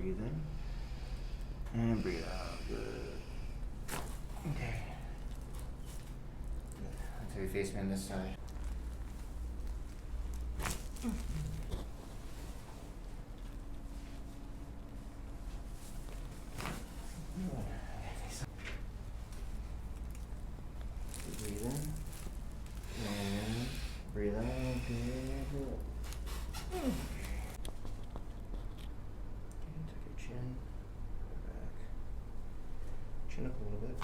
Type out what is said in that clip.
Breathe in. And breathe out. Good. Okay. Good. Until you face me on this side. Breathe in. And breathe out. Good. Okay. Tuck your chin. Go back. Chin up a little bit.